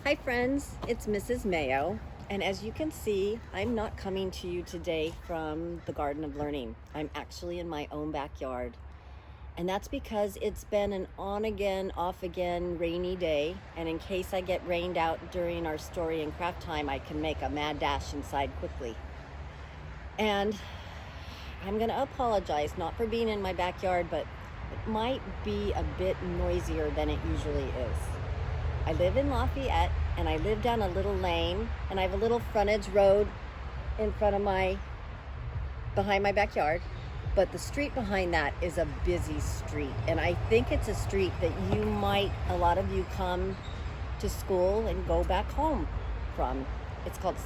Hi friends, it's Mrs. Mayo, and as you can see, I'm not coming to you today from the Garden of Learning. I'm actually in my own backyard, and that's because it's been an on again, off again rainy day, and in case I get rained out during our story and craft time, I can make a mad dash inside quickly. And I'm gonna apologize, not for being in my backyard, but it might be a bit noisier than it usually is. I live in Lafayette, and I live down a little lane, and I have a little frontage road in front of behind my backyard, but the street behind that is a busy street, and I think it's a street that a lot of you come to school and go back home from. It's called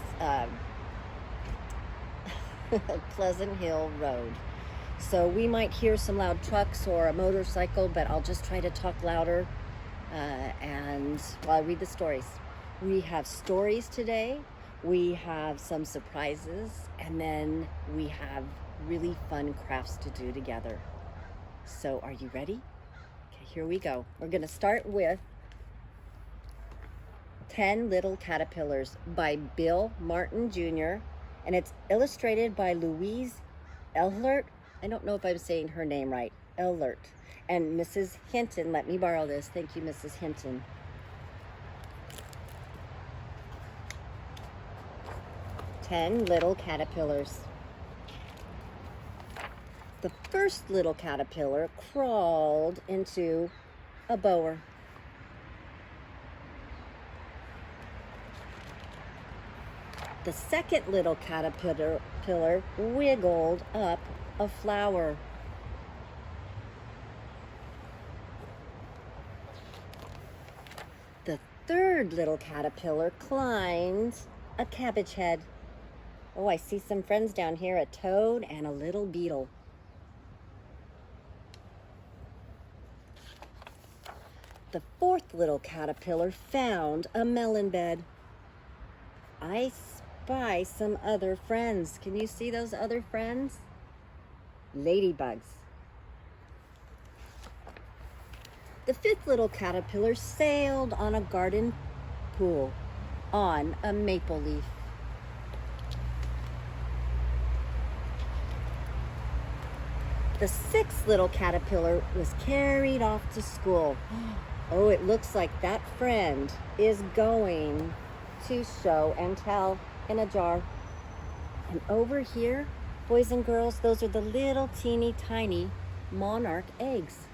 Pleasant Hill Road. So we might hear some loud trucks or a motorcycle, but I'll just try to talk louder. And while I read the stories, we have stories today, we have some surprises, and then we have really fun crafts to do together. So are you ready? Okay, here we go. We're going to start with 10 Little Caterpillars by Bill Martin Jr. And it's illustrated by Louise Ehlert. I don't know if I'm saying her name right. Ehlert. And Mrs. Hinton let me borrow this. Thank you, Mrs. Hinton. "10 Little Caterpillars." The first little caterpillar crawled into a bower. The second little caterpillar wiggled up a flower. The third little caterpillar climbed a cabbage head. Oh, I see some friends down here, a toad and a little beetle. The fourth little caterpillar found a melon bed. I spy some other friends. Can you see those other friends? Ladybugs. The fifth little caterpillar sailed on a garden pool on a maple leaf. The sixth little caterpillar was carried off to school. Oh, it looks like that friend is going to show and tell in a jar. And over here, boys and girls, those are the little teeny tiny monarch eggs.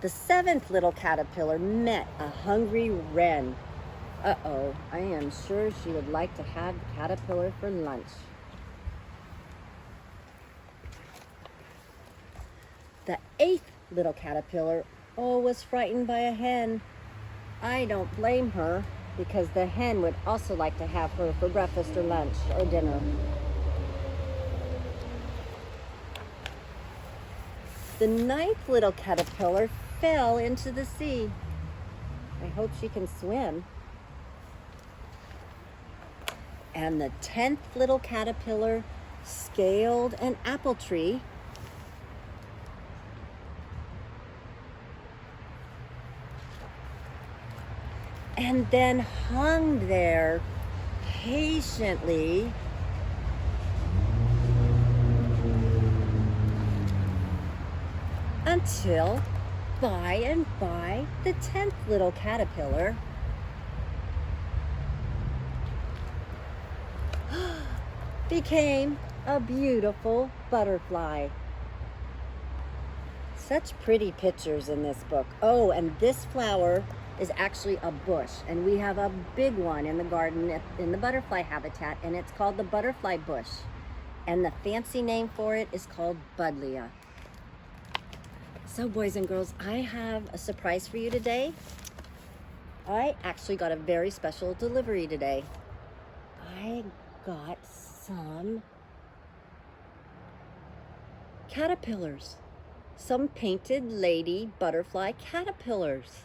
The seventh little caterpillar met a hungry wren. Uh-oh, I am sure she would like to have the caterpillar for lunch. The eighth little caterpillar, was frightened by a hen. I don't blame her, because the hen would also like to have her for breakfast or lunch or dinner. The ninth little caterpillar fell into the sea. I hope she can swim. And the 10th little caterpillar scaled an apple tree. And then hung there patiently until by and by the 10th little caterpillar became a beautiful butterfly. Such pretty pictures in this book. Oh, and this flower is actually a bush, and we have a big one in the garden in the butterfly habitat, and it's called the butterfly bush, and the fancy name for it is called buddleia. So boys and girls, I have a surprise for you today. I actually got a very special delivery today. I got some caterpillars, some painted lady butterfly caterpillars.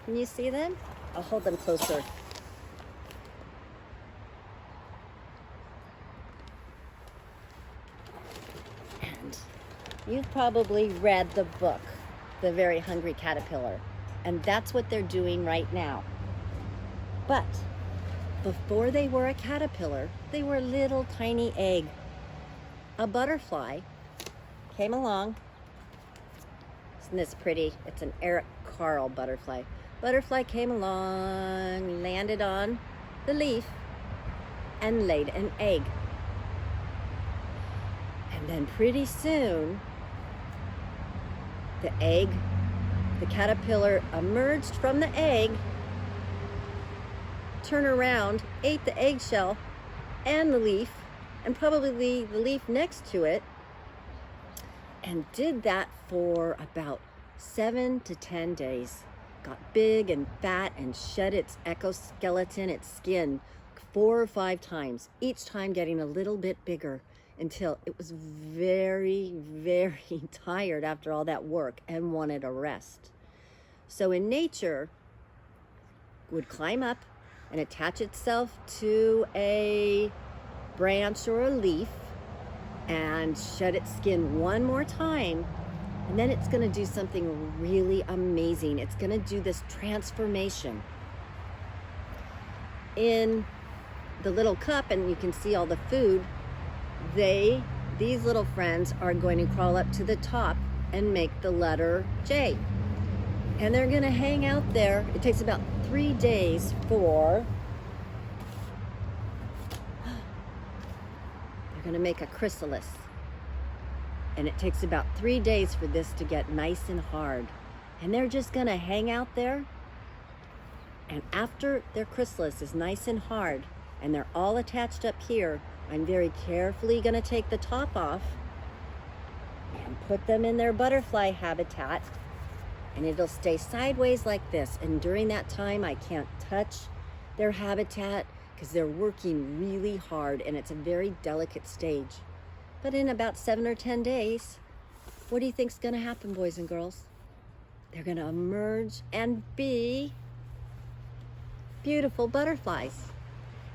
Can you see them? I'll hold them closer. And you've probably read the book the very hungry caterpillar. And that's what they're doing right now. But before they were a caterpillar, they were a little tiny egg. A butterfly came along. Isn't this pretty? It's an Eric Carle butterfly. Butterfly came along, landed on the leaf, and laid an egg. And then pretty soon, the caterpillar emerged from the egg, turned around, ate the eggshell and the leaf, and probably the leaf next to it, and did that for about 7 to 10 days. Got big and fat and shed its exoskeleton, its skin, 4 or 5 times, each time getting a little bit bigger until it was very, very tired after all that work and wanted a rest. So in nature, would climb up and attach itself to a branch or a leaf and shed its skin one more time, and then it's going to do something really amazing. It's going to do this transformation. In the little cup, and you can see all the food, these little friends are going to crawl up to the top and make the letter J. And they're going to hang out there. It takes about 3 days for... They're going to make a chrysalis. And it takes about 3 days for this to get nice and hard. And they're just going to hang out there. And after their chrysalis is nice and hard, and they're all attached up here, I'm very carefully going to take the top off and put them in their butterfly habitat, and it'll stay sideways like this. And during that time, I can't touch their habitat because they're working really hard, and it's a very delicate stage. But in about 7 or 10 days, what do you think's going to happen, boys and girls? They're going to emerge and be beautiful butterflies.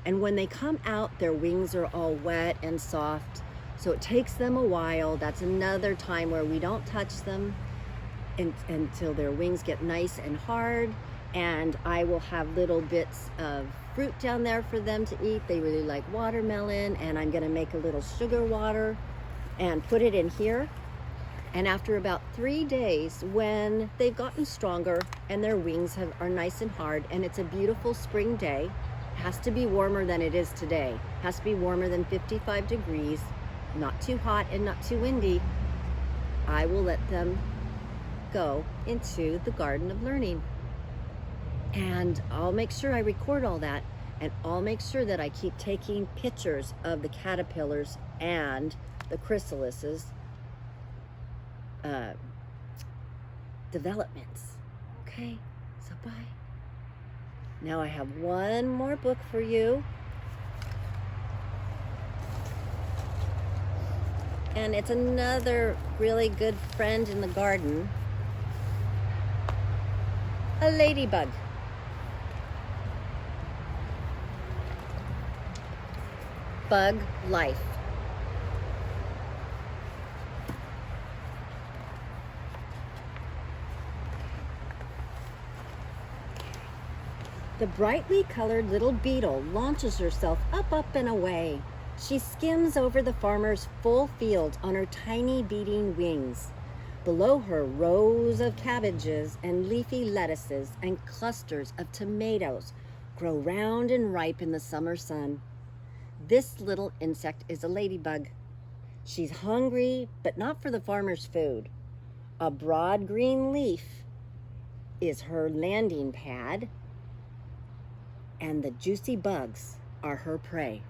And when they come out, their wings are all wet and soft, so it takes them a while. That's another time where we don't touch them until their wings get nice and hard. And I will have little bits of fruit down there for them to eat. They really like watermelon, and I'm gonna make a little sugar water and put it in here. And after about 3 days, when they've gotten stronger and their wings are nice and hard, and it's a beautiful spring day, has to be warmer than it is today. Has to be warmer than 55 degrees, not too hot and not too windy. I will let them go into the Garden of Learning. And I'll make sure I record all that, and I'll make sure that I keep taking pictures of the caterpillars and the chrysalises developments. Okay, so bye. Now I have one more book for you. And it's another really good friend in the garden. A ladybug. Bug Life. The brightly colored little beetle launches herself up, up, and away. She skims over the farmer's full field on her tiny beating wings. Below her, rows of cabbages and leafy lettuces and clusters of tomatoes grow round and ripe in the summer sun. This little insect is a ladybug. She's hungry, but not for the farmer's food. A broad green leaf is her landing pad, and the juicy bugs are her prey.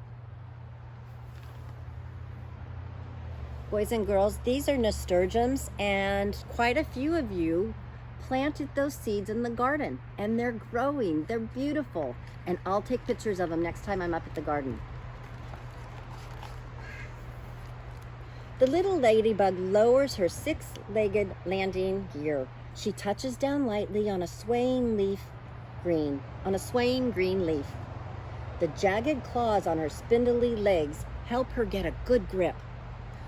Boys and girls, these are nasturtiums, and quite a few of you planted those seeds in the garden, and they're growing. They're beautiful, and I'll take pictures of them next time I'm up at the garden. The little ladybug lowers her 6-legged landing gear. She touches down lightly on a swaying green leaf. The jagged claws on her spindly legs help her get a good grip.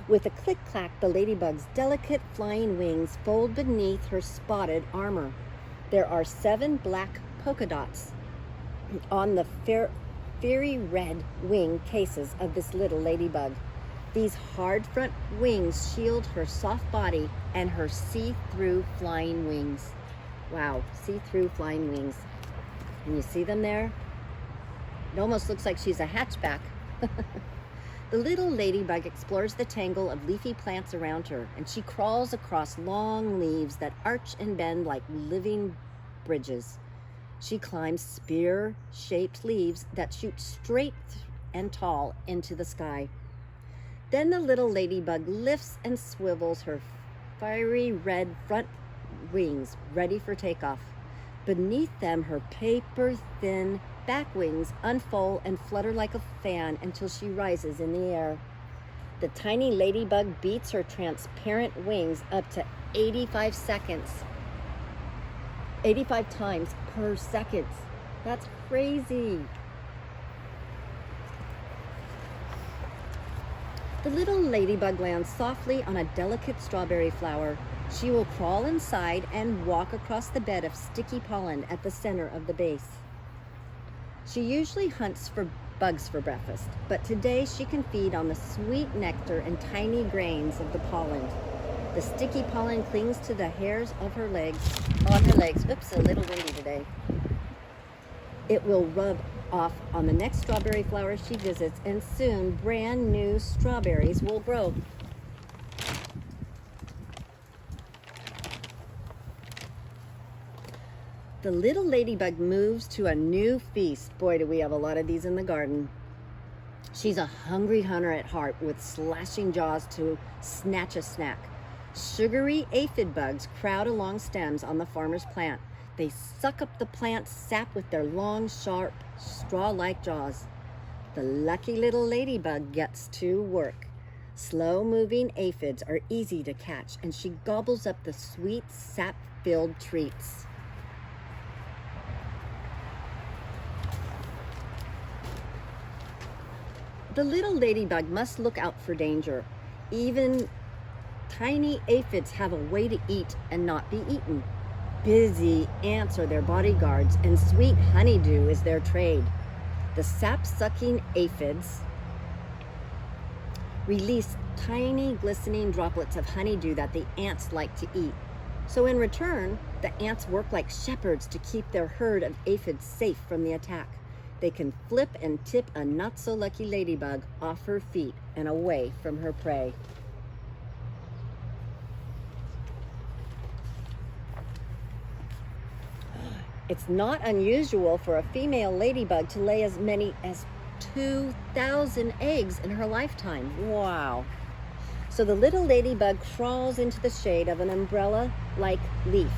With a click-clack, the ladybug's delicate flying wings fold beneath her spotted armor. There are 7 black polka dots on the fiery red wing cases of this little ladybug. These hard front wings shield her soft body and her see-through flying wings. Wow, see-through flying wings. And you see them there? It almost looks like she's a hatchback. The little ladybug explores the tangle of leafy plants around her, and she crawls across long leaves that arch and bend like living bridges. She climbs spear-shaped leaves that shoot straight and tall into the sky. Then the little ladybug lifts and swivels her fiery red front wings, ready for takeoff. Beneath them, her paper-thin back wings unfold and flutter like a fan until she rises in the air. The tiny ladybug beats her transparent wings up to 85 times per second. That's crazy. The little ladybug lands softly on a delicate strawberry flower. She will crawl inside and walk across the bed of sticky pollen at the center of the base. She usually hunts for bugs for breakfast, but today she can feed on the sweet nectar and tiny grains of the pollen. The sticky pollen clings to the hairs of her legs, on her legs. Oops, a little windy today. It will rub off on the next strawberry flower she visits, and soon brand new strawberries will grow. The little ladybug moves to a new feast. Boy, do we have a lot of these in the garden. She's a hungry hunter at heart with slashing jaws to snatch a snack. Sugary aphid bugs crowd along stems on the farmer's plant. They suck up the plant's sap with their long, sharp, straw-like jaws. The lucky little ladybug gets to work. Slow-moving aphids are easy to catch, and she gobbles up the sweet, sap-filled treats. The little ladybug must look out for danger. Even tiny aphids have a way to eat and not be eaten. Busy ants are their bodyguards, and sweet honeydew is their trade. The sap-sucking aphids release tiny glistening droplets of honeydew that the ants like to eat. So in return, the ants work like shepherds to keep their herd of aphids safe from the attack. They can flip and tip a not-so-lucky ladybug off her feet and away from her prey. It's not unusual for a female ladybug to lay as many as 2,000 eggs in her lifetime. Wow. So the little ladybug crawls into the shade of an umbrella-like leaf.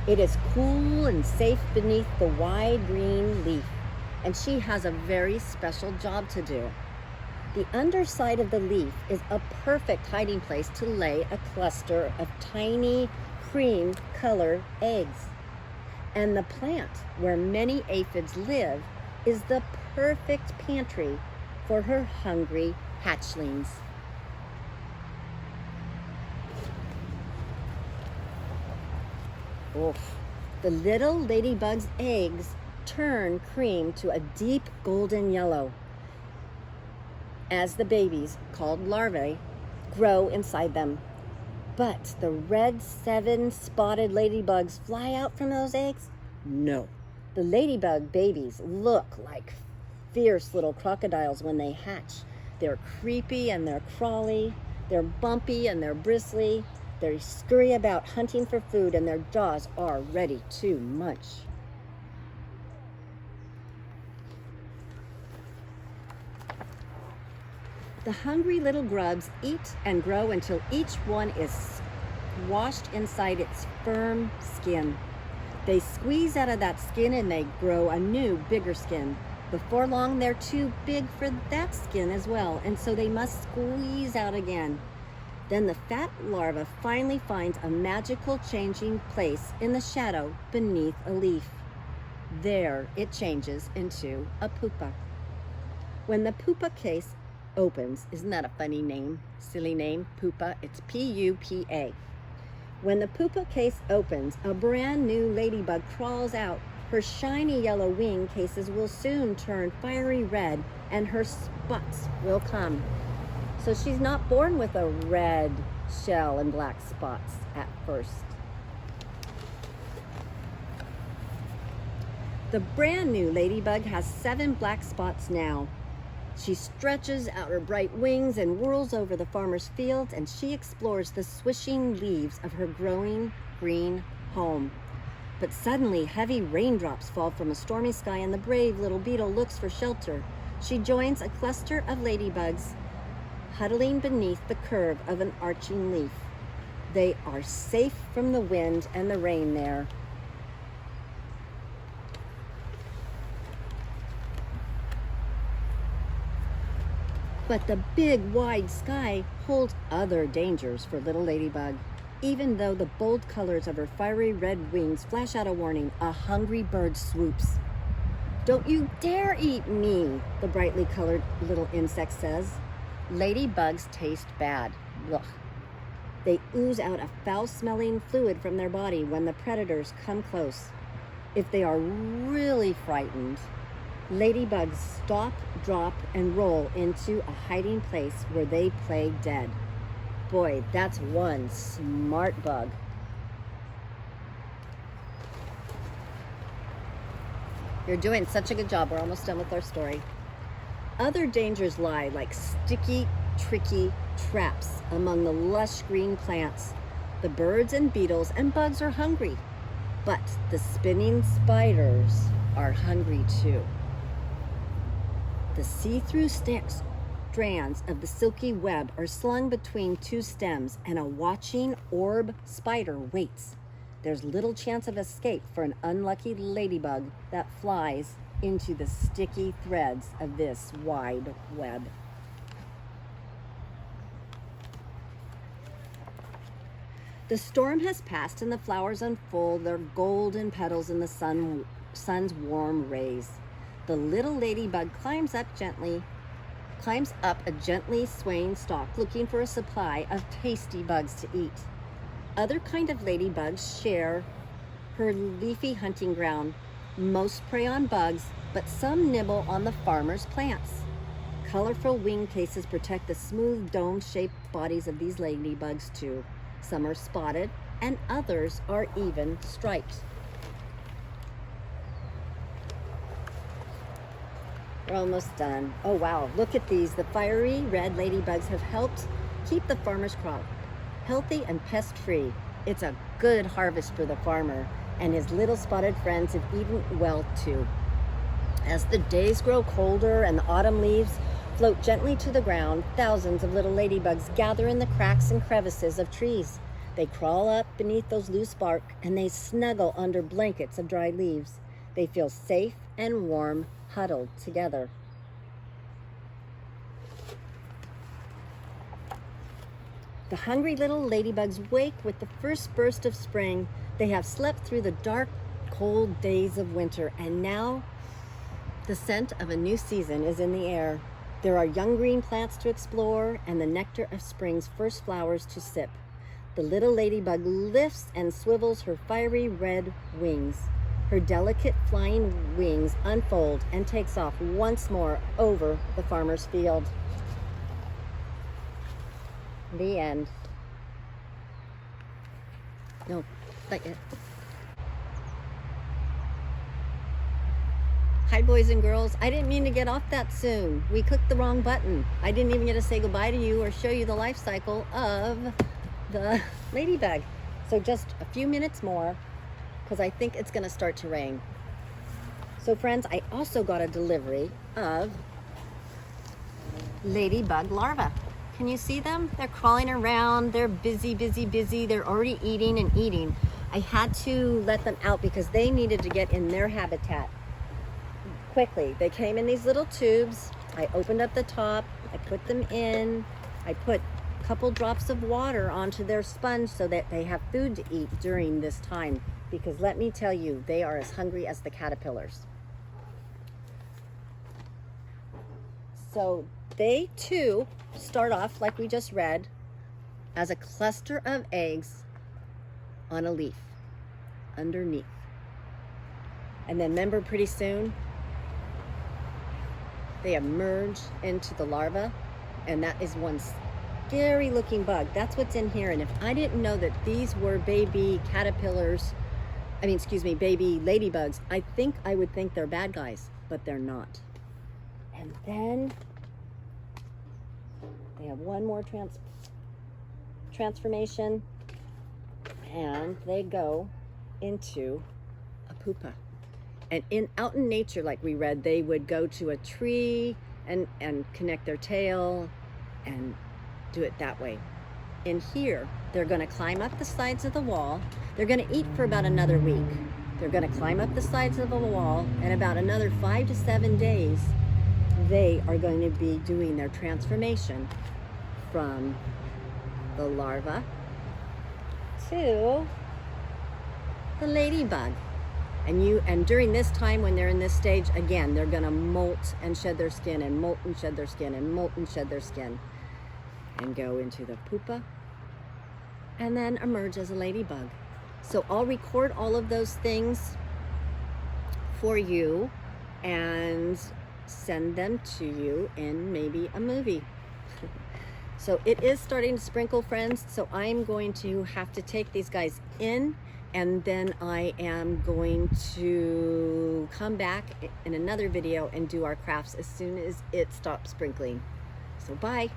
It is cool and safe beneath the wide green leaf, and she has a very special job to do. The underside of the leaf is a perfect hiding place to lay a cluster of tiny cream-colored eggs. And the plant where many aphids live is the perfect pantry for her hungry hatchlings. Oof. The little ladybug's eggs turn cream to a deep golden yellow as the babies, called larvae, grow inside them. But the red 7 spotted ladybugs fly out from those eggs? No. The ladybug babies look like fierce little crocodiles when they hatch. They're creepy and they're crawly. They're bumpy and they're bristly. They scurry about hunting for food, and their jaws are ready to munch. The hungry little grubs eat and grow until each one is washed inside its firm skin. They squeeze out of that skin and they grow a new, bigger skin. Before long, they're too big for that skin as well, and so they must squeeze out again. Then the fat larva finally finds a magical changing place in the shadow beneath a leaf. There it changes into a pupa. When the pupa case opens. Isn't that a funny name? Silly name, pupa. It's P-U-P-A. When the pupa case opens, a brand new ladybug crawls out. Her shiny yellow wing cases will soon turn fiery red, and her spots will come. So she's not born with a red shell and black spots at first. The brand new ladybug has 7 black spots now. She stretches out her bright wings and whirls over the farmer's fields, and she explores the swishing leaves of her growing green home. But suddenly, heavy raindrops fall from a stormy sky, and the brave little beetle looks for shelter. She joins a cluster of ladybugs huddling beneath the curve of an arching leaf. They are safe from the wind and the rain there. But the big, wide sky holds other dangers for little ladybug. Even though the bold colors of her fiery red wings flash out a warning, a hungry bird swoops. "Don't you dare eat me," the brightly colored little insect says. Ladybugs taste bad. Ugh. They ooze out a foul-smelling fluid from their body when the predators come close. If they are really frightened, ladybugs stop, drop, and roll into a hiding place where they play dead. Boy, that's one smart bug. You're doing such a good job. We're almost done with our story. Other dangers lie like sticky, tricky traps among the lush green plants. The birds and beetles and bugs are hungry, but the spinning spiders are hungry too. The see-through strands of the silky web are slung between 2 stems, and a watching orb spider waits. There's little chance of escape for an unlucky ladybug that flies into the sticky threads of this wide web. The storm has passed, and the flowers unfold their golden petals in the sun's warm rays. The little ladybug climbs up a gently swaying stalk, looking for a supply of tasty bugs to eat. Other kind of ladybugs share her leafy hunting ground. Most prey on bugs, but some nibble on the farmer's plants. Colorful wing cases protect the smooth dome-shaped bodies of these ladybugs too. Some are spotted, and others are even striped. We're almost done. Oh wow, look at these. The fiery red ladybugs have helped keep the farmer's crop healthy and pest-free. It's a good harvest for the farmer, and his little spotted friends have eaten well too. As the days grow colder and the autumn leaves float gently to the ground, thousands of little ladybugs gather in the cracks and crevices of trees. They crawl up beneath those loose bark, and they snuggle under blankets of dried leaves. They feel safe and warm, huddled together. The hungry little ladybugs wake with the first burst of spring. They have slept through the dark, cold days of winter, and now the scent of a new season is in the air. There are young green plants to explore, and the nectar of spring's first flowers to sip. The little ladybug lifts and swivels her fiery red wings. Her delicate flying wings unfold and takes off once more over the farmer's field. The end. No, not yet. Hi, boys and girls. I didn't mean to get off that soon. We clicked the wrong button. I didn't even get to say goodbye to you or show you the life cycle of the ladybug. So just a few minutes more, because I think it's going to start to rain. So friends, I also got a delivery of ladybug larvae. Can you see them? They're crawling around. They're busy, busy, busy. They're already eating and eating. I had to let them out because they needed to get in their habitat quickly. They came in these little tubes. I opened up the top. I put them in. I put a couple drops of water onto their sponge so that they have food to eat during this time. Because let me tell you, they are as hungry as the caterpillars. So they too start off like we just read as a cluster of eggs on a leaf underneath. And then remember, pretty soon they emerge into the larva, and that is one scary looking bug. That's what's in here. And if I didn't know that these were baby caterpillars, baby ladybugs, I think I would think they're bad guys, but they're not. And then they have one more transformation, and they go into a pupa. And out in nature, like we read, they would go to a tree and connect their tail and do it that way. In here, they're going to climb up the sides of the wall. They're going to eat for about another week. They're going to climb up the sides of the wall, and about another 5 to 7 days, they are going to be doing their transformation from the larva to the ladybug. And during this time, when they're in this stage, again, they're gonna molt and shed their skin, and molt and shed their skin, and molt and shed their skin, and go into the pupa, and then emerge as a ladybug. So I'll record all of those things for you and send them to you in maybe a movie. So it is starting to sprinkle, friends, so I'm going to have to take these guys in, and then I am going to come back in another video and do our crafts as soon as it stops sprinkling. So bye.